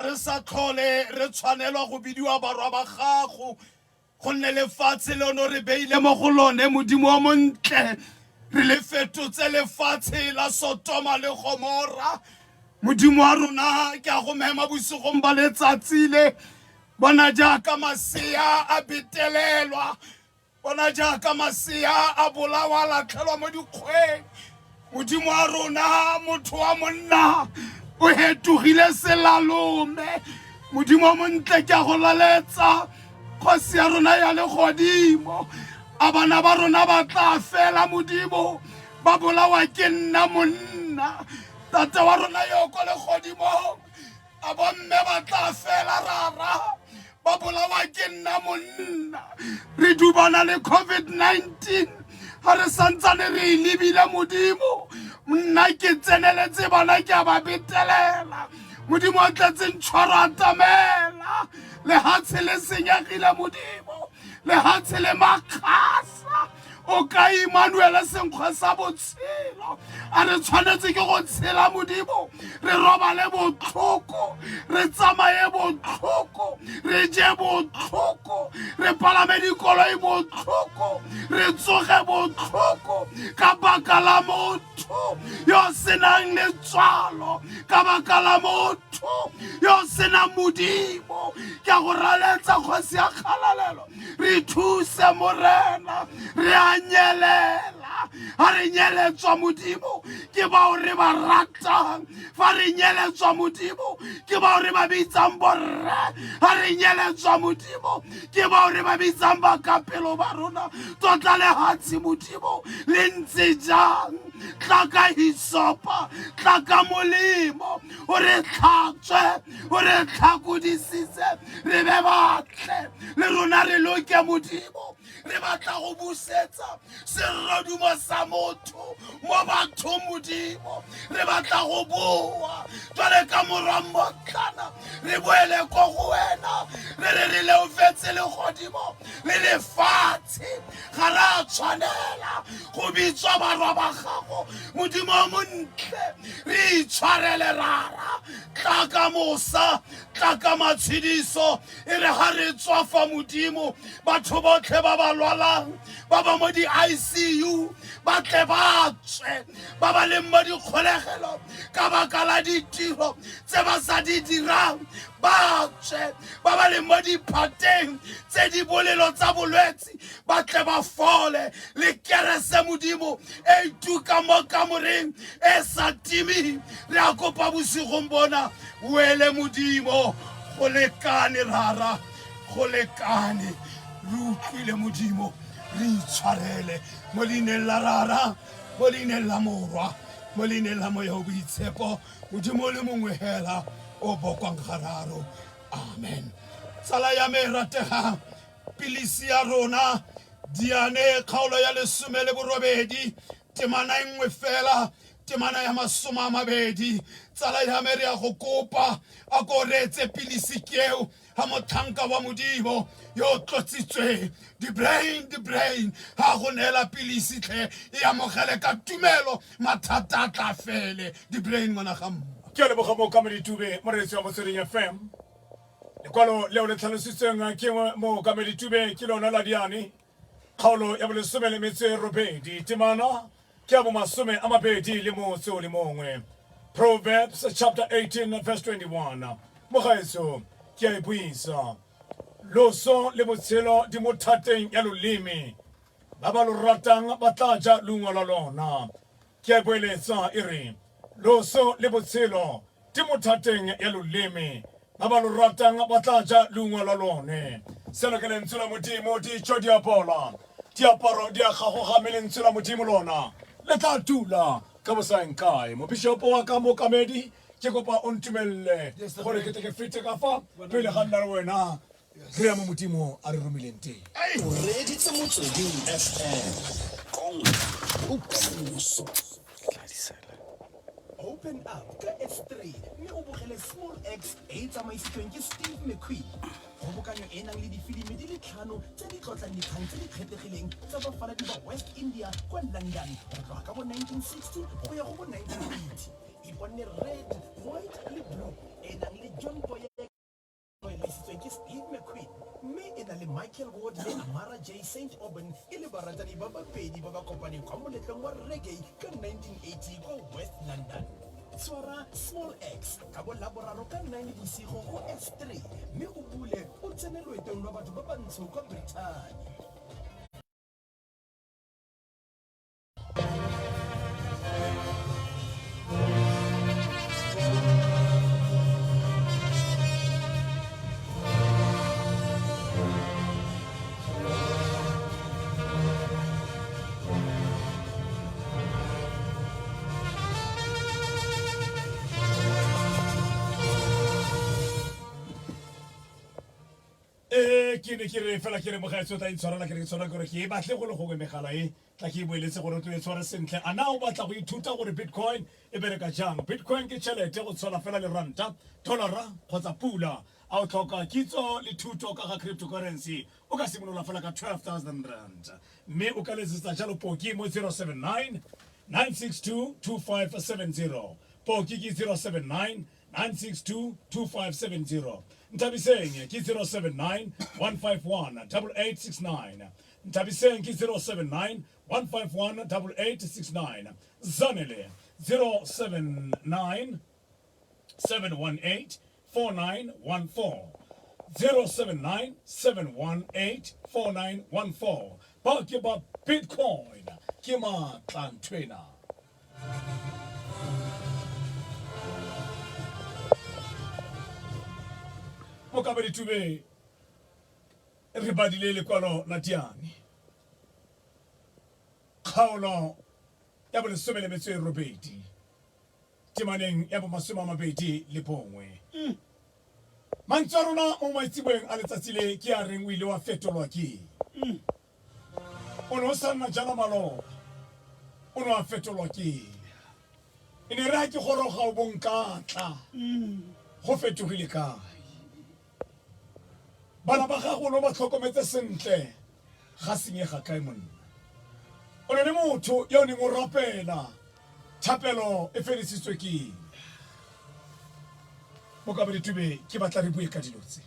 re sa tlhole re tshwanelwa go bidiwa barwa ba gago gonne lefatshe leno re beile mo go lone modimo wa montle re le fetotse lefatshe la Sodoma le Gomora modimo wa rona ke a go mema bosigong ba letsatsi le bona jaaka masea a betelelwa bona jaaka masea a bolawa latlhelwa mo dikgweng modimo wa rona motho wa monna o hetogile selalome modimo wa montle ke a go laletsa kgosi ya rona ya legodimo a bana ba rona ba tla fela modimo ba bolawa ke nna monna tata wa rona yo ko legodimo a bomme ba tla fela rara ba bolawa ke nna monna re dubana le COVID-19 ha re santsane re lebile modimo nna ke tseneletse bana ke a ba betelela modimo a tletseng tshwaro a tamela le hatshe le senyegile modimo le hatshe le makgasa o ka Emmanuel senkgwa sa botshelo a re tshwanetse ke go tshela modimo re robale botlhoko re tsamaye botlhoko re je botlhoko re palame dikoloi botlhoko re tsoge botlhoko ka baka la motho yo senang letswalo ka baka la motho yo senang modimo ke a go raletsa kgosi ya kgalalelo re thuse morena re a nyelela ha re nyeletswa modimo ke bao re ba ratang fa re nyeletswa modimo ke bao re ba bitsang borre ha re nyeletswa modimo ke bao re ba bitsang bakapelo ba rona tota lehatsi modimo le ntse jang tla ka hisopa tla ka molemo o re tlhatswe o re tlhakodisitse re be batle le rona re loke modimo re batla go busetsa serodumo sa motho mo bathong modimo re batla go boa jwale ka morammotlana re boele ko go wena re leofetse legodimo le lefatshe ga ra tshwanela go bitswa barwa ba gago modimo o montle re itshwarele rara tla ka mosa tla ka matshediso e re ga re tswa fa modimo batho botlhe ba ba lwalang ba ba mo di-ICU ba tle ba tswe ba ba leng mo dikgolegelo ka baka la ditiro tse ba sa di dirang ba tswe ba ba leng mo diphateng tse di bolelo tsa bolwetsi ba tle ba fole le kerese modimo e ituka mo kamoreng e sa timing re a kopa bosigong bona wele modimo go lekane rara go lekane re utlwile modimo re itshwarele mo leineng la rara mo leineng la morwa mo leineng la moya o boitshepo modimo le mongwe hela o bokwang gararo amen tsala ya me rategang pilisi ya rona diane kgaolo ya 18 temana engwe fela temana ya 20 tsala ya me re ya go kopa a ko retse pilisi keo ha motlhanka wa modimo yo tlotsitswe the brain ha go nela pilisi tle e amogele ka tumelo mathata tla fele the brain ngwana ga mma ke le bogamo ka meditube mo re tswa mo Sereng FM le kwalo leo le tlhalositseng ke mo ka meditube ke lona la diane kgaolo ya bole somele metse robedi temana ke abo masome a mabedi le mo tso le mongwe Proverbs chapter 18 verse 21 mo gaetso ke a buisa loso le botshelo di mo thateng ya loleme ba ba lo ratang ba tla ja lungo la lona ke a boeletsa e re loso le botshelo di mo thateng ya loleme ba ba lo ratang ba tla ja lungo la lone seno ke lentswe la modimo di tšo di apola diaparo di a gagoga lentswe la modimo lona le tla tula ka bosaenkae mobishopo wa ka mookamedi ke kopa o ntumelle gore ke ke fete ka fa pele ga nna le wena re ya mo modimo a re romileng teng o reditse Motsweding FM Open Up ka S3 mme o bogele Small X e tsamaisitsweng ke Steve McQueen kgobokanyo e nang le difilimi di le 5 tse di tlotlang dikgang tse di kgethegileng tsa bafaladi ba West India kwa London go tloga ka bo 1960 go ya go bo 1980 e bonne red white le blue e nang le John Boy Kilwood le Amara J St Auburn e le baratani ba babedi ba ba kopaneng kwa moletlong wa reggae ka 1980 ko West London. Tshwara Small X ka bo laboraro ka 9 bosigo go S3 mme o bule o tsene loetong lwa batho ba bantsho kwa Britain. Ke ne ke re fela ke re mogaetso ta itshwarela ke re tshwara gore ke batle go le go megala e tla ke boeletse gore o tlo tshwara sentle ana o batla go ithuta gore Bitcoin e bereka jang. Bitcoin ke tšhelete go tshwana fela le ranta, dollara kgotsa pula. A o tlhoka kitso le thuto ka ga cryptocurrency o ka simolola fela ka 12,000 rand mme o ka letsetsa jalo Poki mo 079 962 2570 Poki ke 079 962 2570 Ntabiseng ke 079 151 8869 Ntabiseng ke 079 151 8869 Zanele 079 718 4914 079 718 4914 ba ke ba Bitcoin ke matlantwena. Mo ka Ditube re badile lekwalo la Diane kgaolo ya bo 18 temaneng ya bo 21 mantswe a rona mo maitsibeng a letsatsi le ke a reng o ile wa fetolwa ke o ne o sa nna jana malo o ne wa fetolwa ke e ne re ha ke goroga o bonkatla go fetogile kae bana ba gago lo ba tlhokometse sentle ga senyega kae monna o ne le motho yo ne mo rapela thapelo e fedisitswe ke mo ka Ditube ke batla re bue ka dilotse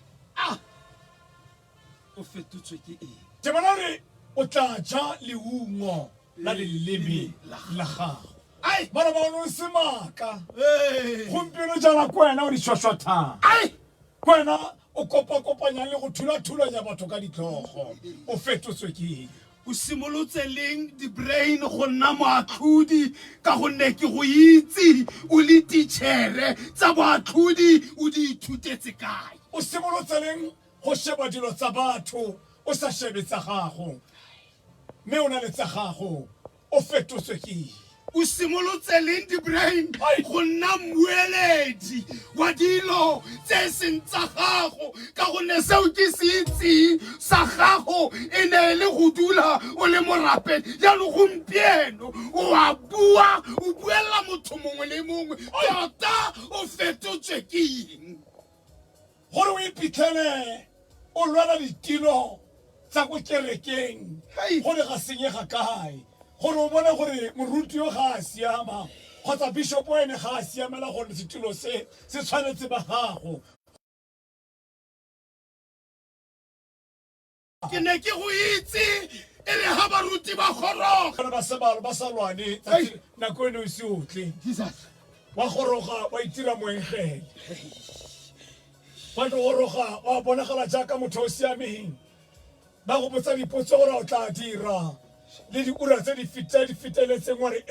o fetotswe ke eng te bona re o tla ja leungo la leleme la gago ai bana ba no semaka gompieno jana kwena o di tshwatshwatha ai kwena o kopanya le go thula-thulanya batho ka ditlhogo o fetotswe ke o simolotse leng di-brain go nna moatlhodi ka gonne ke go itse o le titšhere tsa boatlhodi o di ithutetse kae o simolotse leng go sheba dilo tsa batho o sa shebe tsa gago mme o na le tsa gago o fetotswe ke o simolotse leng di-brain go nna mmueledi wa dilo tse seng tsa gago ka gonne seo ke se itseng sa gago e ne le go dula o le morapedi jaanong gompieno o a bua o buelela motho mongwe le mongwe tota o fetotswe ke eng gore o iphitlhele o lwala ditilo tsa ko kerekeng gore ga senyega kae gore o bone gore moruti yo ga a siama kgotsa bishop ene ga a siamela gore setilo se tshwanetse ba gago ke ne ke go itse e le ha baruti ba goroga ba sebalo ba sa lwane nako ene o se otle wa goroga wa itira moengele wa goroga wa bonagala jaaka motho o siameng ba go botsa dipotso gore o tla dira le diura tse di feteletseng gore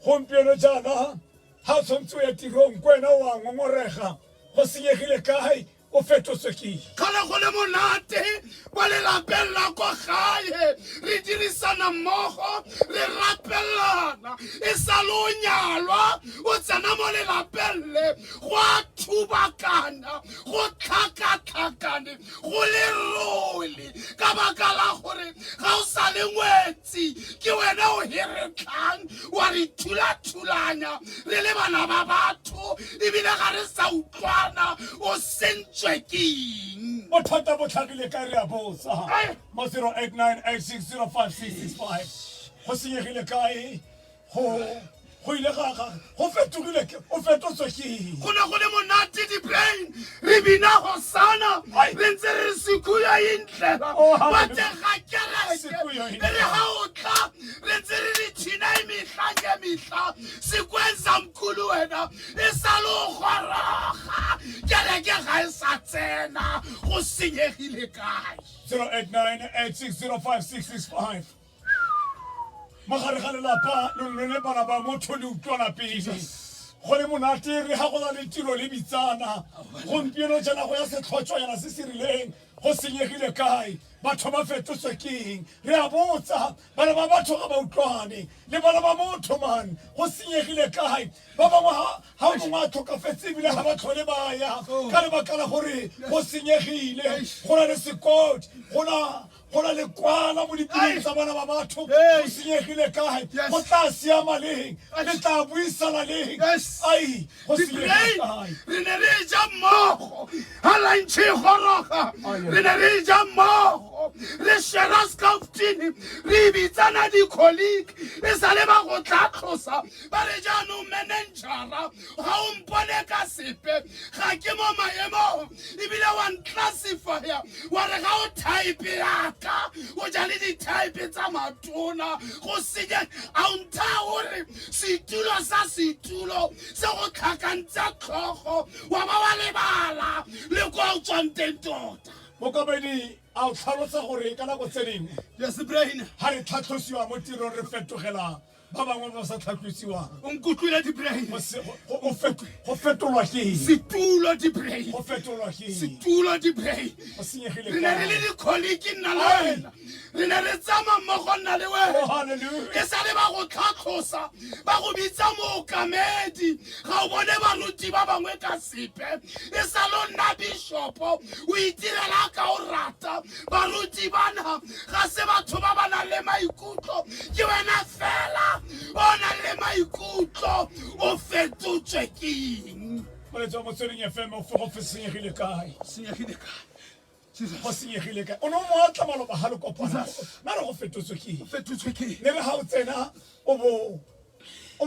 gompieno jana ha o tshwanetse o ya tirong kwena wa ngongorega go senyegile kae o fetotswe ke kgale go le monate ba lelapeng la kwa gae re dirisana mmogo re rapelana e sa le o nyalwa o tsena mo lelapeng le go a thubakana go tlhakatlhakane go le role ka baka la gore ga o sa le ngwetsi ke wena o heretlhang wa re thula-thulanya re le bana ba batho ebile ga re sa utlwana o sentswe king bothata bo tlhagile ka re a botsa mo 0898605665 go senyegile kae go ile gaga go fetogile o fetotswe ke go ne go le monate di-brain re bina hosana bona re ntse re sikuya indlela wa te ga kereke re ha o tla re ntse re di thina imihla ngemihla sikwenza mkhulu wena isalo goraga kereke ga e sa tsena go senyegile kae 08986056665 magare ga lelapa le bana ba motho le utlwana pele go le monate re ga go na le tiro le bitsana gompieno jana go ya setlhotswa yana se sirileng go senyegile kae batho ba fetotswe keng re a botsa bana ba batho ga ba utlwane le bana ba motho man go senyegile kae ba bangwe ha o mongwe a tlhokafetse ebile ga ba tlhole ba ya ka lebaka la gore go senyegile go na le sekoti go na le kwala mo dipelong tsa bana ba batho go senyegile kae go tla siama leng le tla buisana leng ai go senyegile kae re ne re ja mmogo ha lantšhe goroga re ne re ja mmogo re shera scaftini re bitsana di-colleague e sa le ba go tla tlosa ba re jaanong managera ga o mpone ka sepe ga ke mo maemong ebile wa nclassifya wa re ga o type yaka o ja le di-type tsa matona go senye a o ntha gore setulo sa setulo se go tlhakantsa tlhogo wa ba wa lebala le kwa o tswang teng tota mokamedi a o tlhalosa gore ka nako tse dingwe yes brain ga re tlhatlhosiwa mo tirong re fetogelang ba bangwe ba sa tlhatlhosiwang o nkutlwile di-brain go fetolwa keng setulo di-brain go fetolwa keng setulo di-brain go senyegile re ne re le di-colleague nna le wena re ne re tsama mmogo nna le wena hallelujah e sa le ba go tlhatlhosa ba go bitsa mookamedi ga o bone baruti ba bangwe ka sepe e sa le o nna bishopo o itirela ka o rata baruti bana ga se batho ba ba nang le maikutlo ke wena fela o nang le maikutlo o fetotswe ke eng moletso wa motsweding FM o go senyegile kae senyegile kae go senyegile kae o no mo atla maloba ha le kopana na re go fetotswe ke eng fetotswe ke eng le re ha o tsena o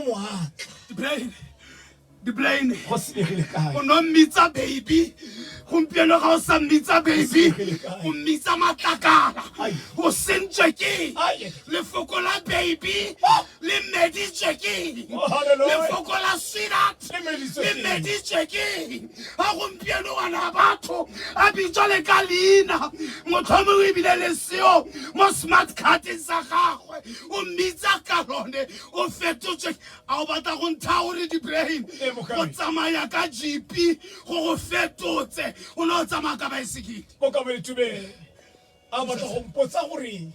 mo atla di-brain go senyegile kae o no mmitsa baby gompieno ga o sa mmitsa baby o mmitsa matlakala o sentswe ke lefoko la baby le meditswe ke lefoko la sweetheart le meditswe ke ga gompieno ngwana batho a bitswa le ka leina motlhomo o ebile leseo mo smart cardeng sa gagwe o mmitsa ka lone o fetotswe a o batla go ntha gore di-brain go tsamaya ka gp go go fetotse o ne o tsamaya ka baesekele mokamedi tube a batla go mpotsa gore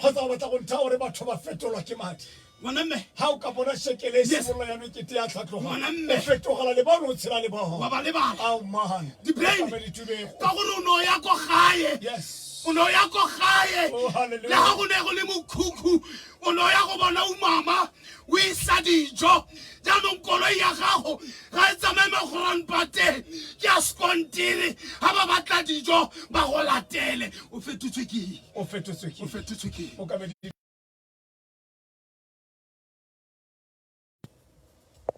kgotsa o batla go ntha gore batho ba fetolwa ke madi ngwanamme ha o ka bona shekele e simolola ya mekete ya tlhatlhoga Ngwaname. o fetogela le bano o tshela le wa bona ba lebala ao man di-brain mokamedi tube ka gore o ne o ya ko gae yes o ne o ya ko gae Oh, hallelujah. le ga go ne go le mokhukhu o ne o ya go bona o mama o isa dijo jaanong koloi ya gago ga e tsamaye mogoranpateng ke a skontiri ga ba batla dijo ba go latele o fetotswe ke eng o fetotswe ke o fetotswe ke eng mokamedi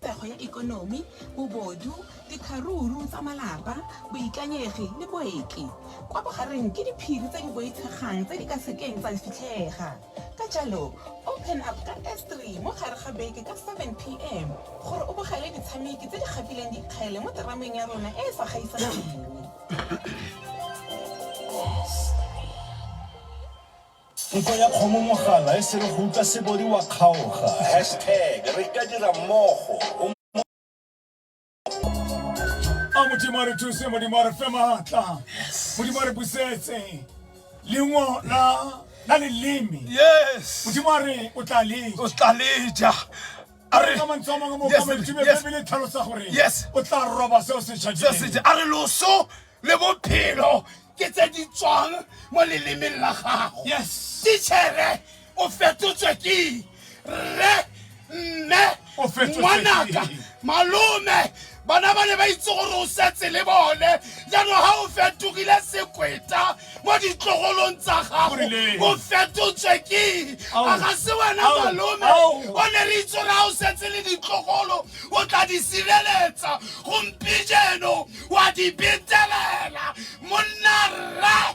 pego ya ikonomi bobodu dikgaruru tsa malapa boikanyegi le boeti kwa bogareng ke diphiri tse di boitshegang tse di ka sekeng tsa fitlhega ka jalo open up ka S3 mo gare ga beke ka 7 p.m. gore o bogele ditshameki tse di gapileng dikgele mo terameng ya rona e e sa gaisaneng Nko ya kgomo mogala e se le go utlwa sebodi wa kgaoga #re ka dira mmogo a modimo a re thuse modimo a re fe maatla modimo a re busetse lengwo la leleme yes modimo a re o tla leka o tla leja a re ka mantswe a mangwe mo Yes, kamedi tube yes. bebele tlhalosa gore Yes. o tla roba seo se se tšhadileng se a re loso le bophelo ke tse di tswang mo lelemeng la gago yes titšhere o fetotswe ke re mme O fetotswe ngwanaka ke. malome bana ba ne ba itse gore o setse le bone jaanong ga o fetogile sekweta mo ditlogolong tsa gago Gorile. o fetotswe ke Au. a ga se wena Au. malome Au. o ne re itse gore ga o setse le ditlogolo o tla di sireletsa gompijeno wa di betelela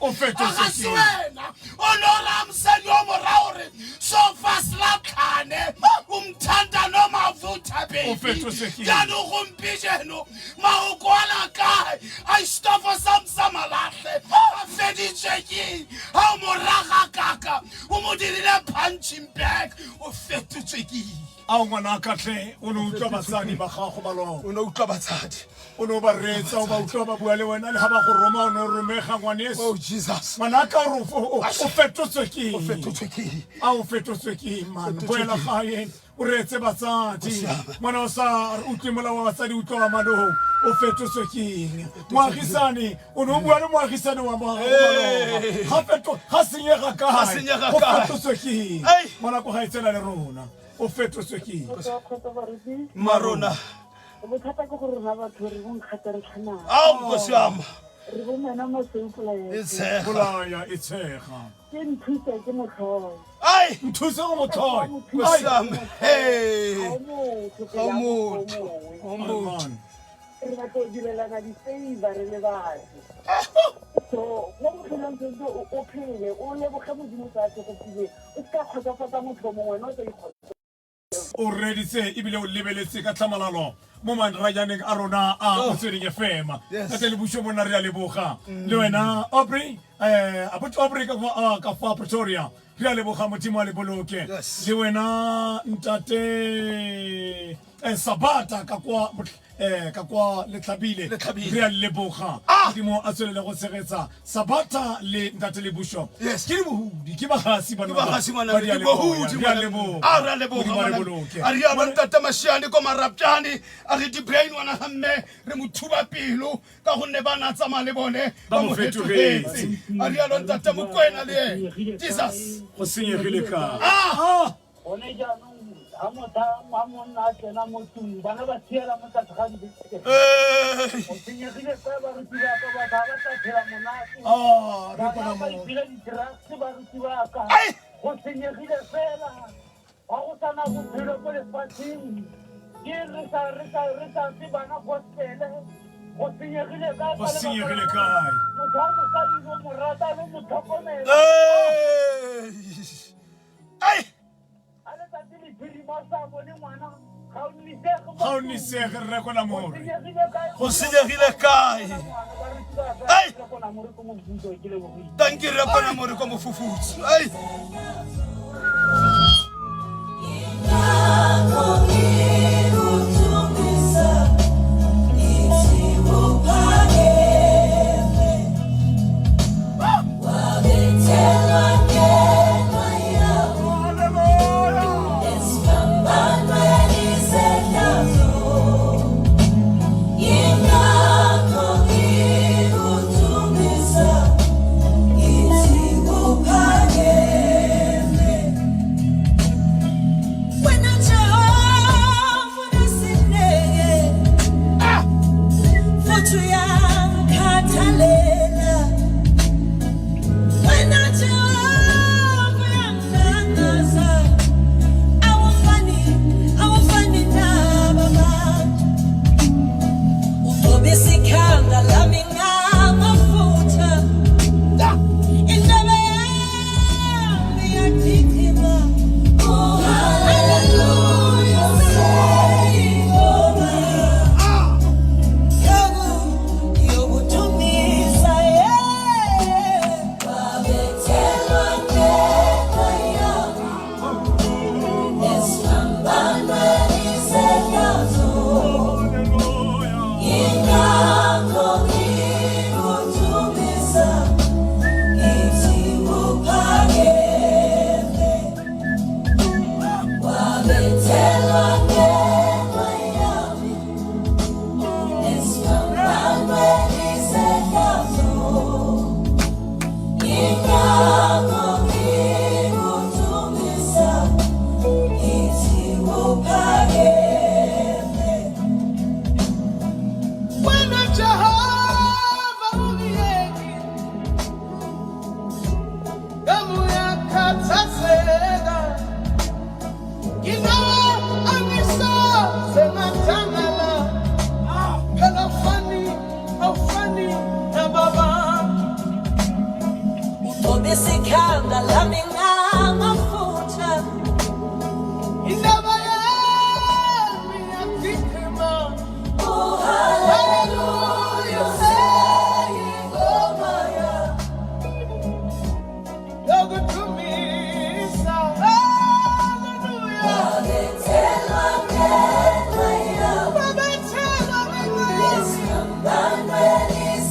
Wena olora msedi omorao re so fast la khane umthanda noma vutha baby yanu gumpijeno maukwala kai I stop for some samalahle afedi cheki ha moraga kaka umodile punching bag ofetu cheki a ngwana ka tle o no utlwa batsadi ba gago ba lo o no utlwa batsadi o no ba retsa o ba utlwa ba bua le wena le ha ba go roma o no romega ngwaneso oh Jesus ngwana ka o fetotswe ke o fetotswe ke man boela gae o retse batsadi mwana o sa utlwe molao wa batsadi utlwa wa mano o fetotswe ke moagisane o no bua le moagisane wa ba ga senyega kae o fetotswe ke mwana go ga itsela le rona o fetotswe ke marona bothata ke gore rena batho re bong kgatartlhana kosiama re bo mena mo seufula bolaya e tshega ke nthusa ke motlhoi nthusa go motlhoi kosiama re batla go direlana di-favor re le batho so mo bophelong sentse o phele o leboge modimo tsa tse go file o ska kgotsofatsa motho mongwe wena o tsa ikgotsa o reditse ebile o lebeletse ka tlhamalalo mo manrajaneng a rona a Motsweding FM ka tele busho bona re a leboga le wena Aubrey Aubrey ka fa Pretoria re a leboga modimo a le boloke le wena ntate Sabata ka kwa letlhabile re a leboga modimo a tswelele go tshegetsa Sabata le ntate le busho ke di bohudi ke bagasi bana ba di bohudi re a leboga a re a ntate Mashane ko marapjane a re di brain wana hamme re mothuba pelo ka gonne bana tsama le bone ba mo fetogetse a re a ntate Mokwena le Jesus go senyegile ka one jaanong a motha a monna a tsena mo tlung bana ba tshiela mo tlase ga dibeke o senyegile ka baruti ba ka ba ba tla phela monate ba ipile di-drugs baruti ba ka go senyegile fela ga go sana bophelo ko lefatsheng ke re sa se bana gospele go senyegile kae motho wa mosadi o mo rata le mo tlhokomela ga o nisege re rekona more go senyegile kae tanki re kona more ko mofufutsu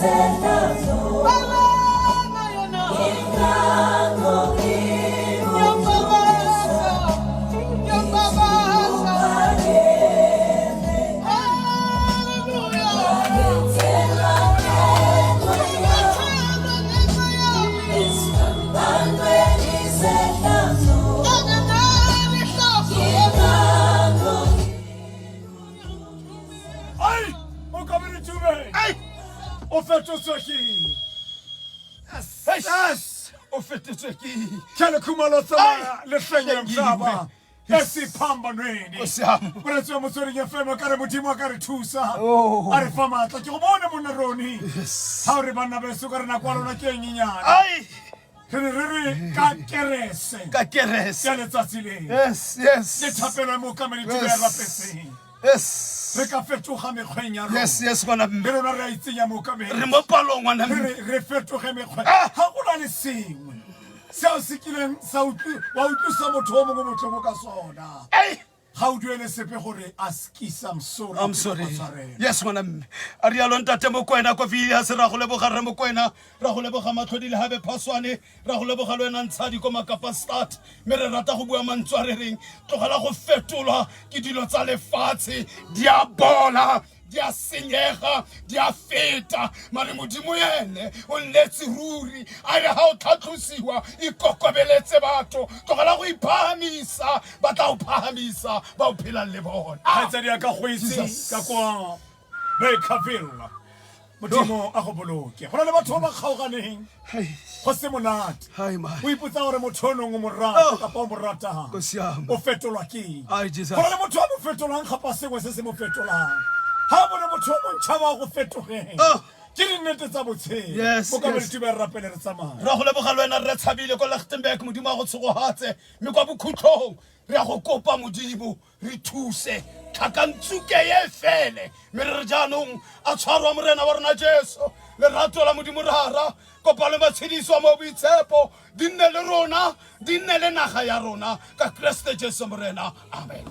Yes. Ofetetswe ke. Kele kumalo tsama le fenya mhlaba. Esiphambanweni. Moretsi wa Motsweding FM ka re Modimo a ka re thusa. A re fa matla ke go bona monna Roni. Ha re bana ba se ka re na kwa lona ke nyenyana. Ai. Re ka kerese. Ka kerese. Ya letsatsi le. Yes. Le thapelo mo kamedi tebe ya rapetseng. Yes. Re ka fetoga mekgweng ya rona. Yes, gona mme. Re rona re a itsenya mo kamedi. Re mo palong ngwana mme. Re fetoge mekgwa. Ha gona le sengwe. Seo se kileng sa wa utlwisa motho o mongwe motlhoko ka sona. Ha o duele sepe gore askisa I'm sorry. Yes ngwana mme. A re yalo ntate Mokwena ko via se ra go leboga re Mokwena ra go leboga matlhodi le habe phaswane ra go leboga le wena ntshadi ko Makapa start me re rata go bua mantswa re reng tlogela go fetolwa ke dilo tsa lefatshe dia bola dia senyega dia feta mare Modimo yene o nnetse ruri a re ha o tlhatlosiwa ikokobeletse batho tlogela go iphahamisa ba tla o phahamisa ba o phela le bona ha tsa dia ka go itse ka kwa Bakerville Modimo a go boloke go na le batho ba kgaoganeng go se monate o ipotsa gore motho o mo rata ka pa mo rata o fetolwa ke go na le motho a mo fetolang ga pa sengwe se se mo fetolang ha bona motho o ntšhaba go fetogeng ke dinnete tsa botshelo go ka ditube re rapele re tsamaya ra go leboga le wena re tshabile ko Lichtenburg Modimo a go tshogohatse mme kwa bokhutlong re a go kopa Modimo re thuse tlhakantsuke ye fele mme re jaanong a tshwarwa morena wa rona Jesu lerato la Modimo rara kopa le matshediso mo boitshepo di nne le rona di nne le naga ya rona ka Kriste Jesu morena amen